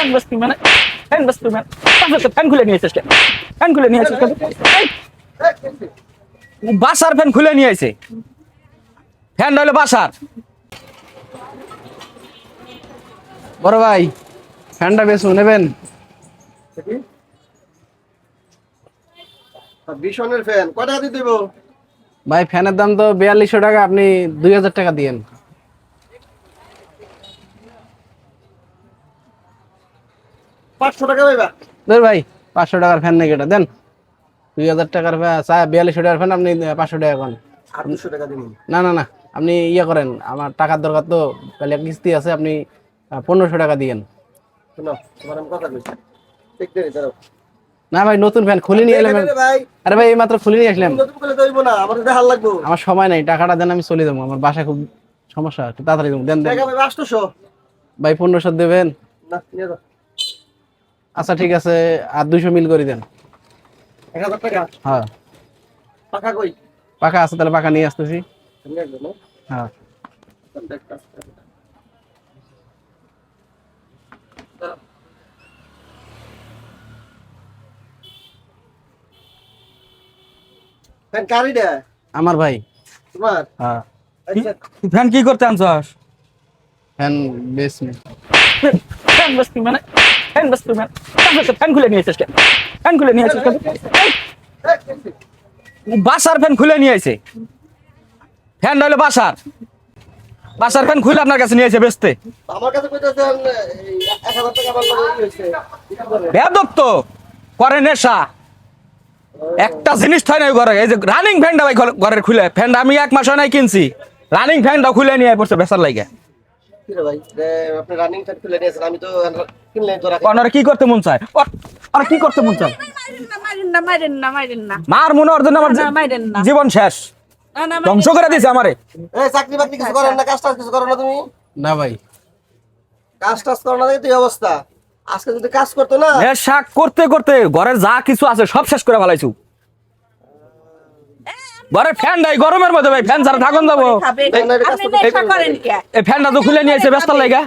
Fan বসতি মানে fan বসতি মানে ফ্যান খুলে নিয়ে এসেছে ফ্যান খুলে নিয়ে এসেছে বাসার ফ্যান খুলে নিয়ে এসে ফ্যান হলো বাসার বড় ভাই ফ্যানটা বেশ নেবেন। ভীষণের ফ্যান কয় টাকা দিয়ে দেবো? ভাই ফ্যানের দাম তো 4200 টাকা, আপনি 2000 টাকা দিয়েন। 500 টাকা পাইবা। ধর ভাই 500 টাকার ফ্যান নাকি এটা দেন। 2000 টাকার 4200 টাকার ফ্যান আপনি 500 টাকা করেন। আর 200 টাকা দিন। না না না, আপনি ইয়ে করেন, আমার টাকার দরকার তো, তাহলে কিস্তি আছে, আপনি 1500 টাকা দিয়েন। শোনো তোমার আমি কথা কইছি, দেখতে রে দাঁড়াও। না ভাই নতুন ফ্যান খুলে নিয়ে এলাম। ভাই আরে ভাই এই মাত্র খুলে নিয়ে আসলাম। নতুন করে দইবো না, আমার তো দেখার লাগবো। আমার সময় নাই, টাকাটা দেন আমি চলে যাবো, আমার বাসায় খুব সমস্যা, একটু তাড়াতাড়ি দেন দেন। টাকা পাইবা 800। ভাই 1500 দেবেন? না নিয়ে যাও। আচ্ছা ঠিক আছে, আর 200 মিল করে দেন। 1000 টাকা হ্যাঁ টাকা কই? পাকা আছে, তাহলে পাকা নিয়ে আসতেছি। নিয়ে যাও না। হ্যাঁ ফ্যান কারি দে আমার ভাই। তোমার। হ্যাঁ আচ্ছা ফ্যান কি করতে আনছস ফ্যান বেশ নেই। ফ্যান বসতি মানে ফ্যান বসতি মানে ফ্যান খুলে নিয়ে এসেছে ফ্যান খুলে নিয়ে এসেছে বাসার ফ্যান খুলে নিয়ে এসে ফ্যান হলো বাসার বাসার ফ্যান খুলে আপনার কাছে নিয়ে এসে বেচতে আমার কাছে কইতাছেন 1000 টাকা আমার লাগে হইছে। কি করে? বেয়াদব তো করে নেশা একটা জিনিস থয় না ঘরে এই যে রানিং ফ্যানটা ভাই ঘরের খুলে ফ্যানটা আমি 1 মাস হয় নাই কিনছি রানিং ফ্যানটা খুলে নিয়ে পড়ছে বেচার লাগে কি রে ভাই আপনি রানিং ফ্যান খুলে নিয়েছেন, আমি তো কিনলেন তো রাখি। ওনারা কি করতে মন চায় আর কি করতে মন চায় মাইরেন না। মার মনে ওর জন্য আমার না, মাইরেন না। জীবন শেষ না, ধ্বংস করে দিয়েছে আমারে এই চাকরি বাকরি কিছু করেন না, কাজ টাজ কিছু করো না তুমি? না ভাই কাজ টাজ করো না দেখে তুই অবস্থা। আজকে যদি কাজ করতো না, নেশা করতে করতে ঘরের যা কিছু আছে সব শেষ করে ফেলাইছু ঘরের ফ্যান নাই গরমের মধ্যে ভাই ফ্যান ছাড়া থাকুন যাবো খাবে। এই না, এটা কাজ আপনি করতে নেশা করেন কে? এই ফ্যানটা তো খুলে নিয়ে এসে ব্যস্তার লাগে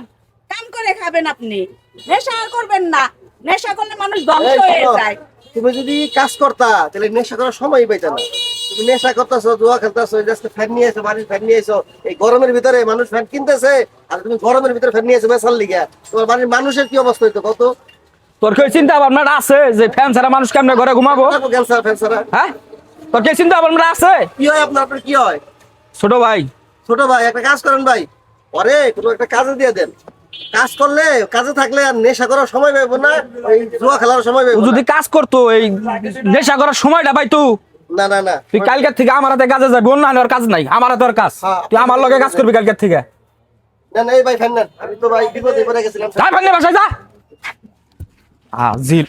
কাম করে খাবেন আপনি। নেশা আর করবেন না। নেশা করলে মানুষ ধ্বংস এই হয়ে শোনো, যায়। তুমি যদি কাজ করতা তাহলে নেশা করার সময় পাইতা না। তুমি নেশা করতেছো, জুয়া খেলতেছো, আজকে ফ্যান নিয়ে এসো, বাড়ির ফ্যান নিয়ে এসো। এই গরমের ভিতরে মানুষ ফ্যান কিনতেছে আর তুমি গরমের ভিতরে ফ্যান নিয়ে এসো বেসার লিগা। তোমার বাড়ির মানুষের কি অবস্থা হইতো কত? তোর কি চিন্তা ভাবনাটা আছে যে ফ্যান ছাড়া মানুষ কেমনে ঘরে ঘুমাবো ক্যান্সার ফ্যান্সার হ্যাঁ তোর কি চিন্তা ভাবনাটা আছে কি হয় আপনার কি হয়? ছোট ভাই ছোট ভাই একটা কাজ করেন ভাই, পরে কোনো একটা কাজে দিয়ে দেন। কাজ করলে কাজে থাকলে আর নেশা করার সময় পাইবো না, এই জুয়া খেলার সময় ও পাইবো না। যদি কাজ করতো এই নেশা করার সময়টা পাই না না না তুই কালকের থেকে আমার হাতে কাজে যাবি অন্য আর কাজ নাই আমার হাতে আর কাজ হ্যাঁ। তুই আমার লগে কাজ করবি কালকের থেকে না না, এই ভাই ফ্যান নেন, আমি তো ভাই বিপদে পড়ে গেছিলাম। যা ফ্যান নিয়ে বাসায় যা জিল